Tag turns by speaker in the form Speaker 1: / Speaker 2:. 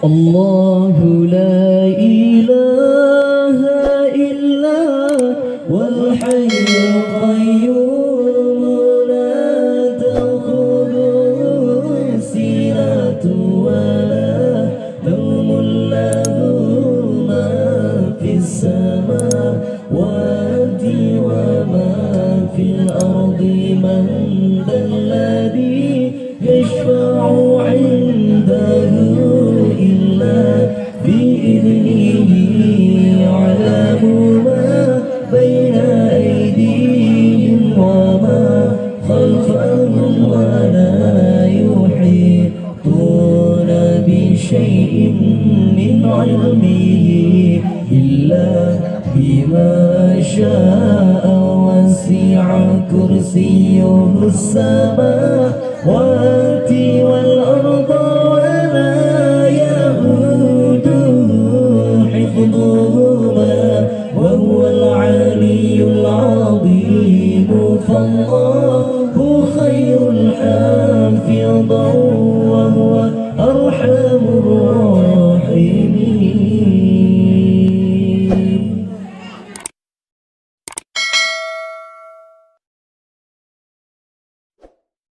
Speaker 1: الله لا إله إلا والحي القيوم لا تأخذه سنة ولا نوم له ما في السماوات وما في الأرض من ذا الذي يشفع عنده إلا بإذنه يعلم ما بين أيديهم وما خلفهم ولا يحيطون بشيء من علمه إلا بما شاء وسع كرسيه السماوات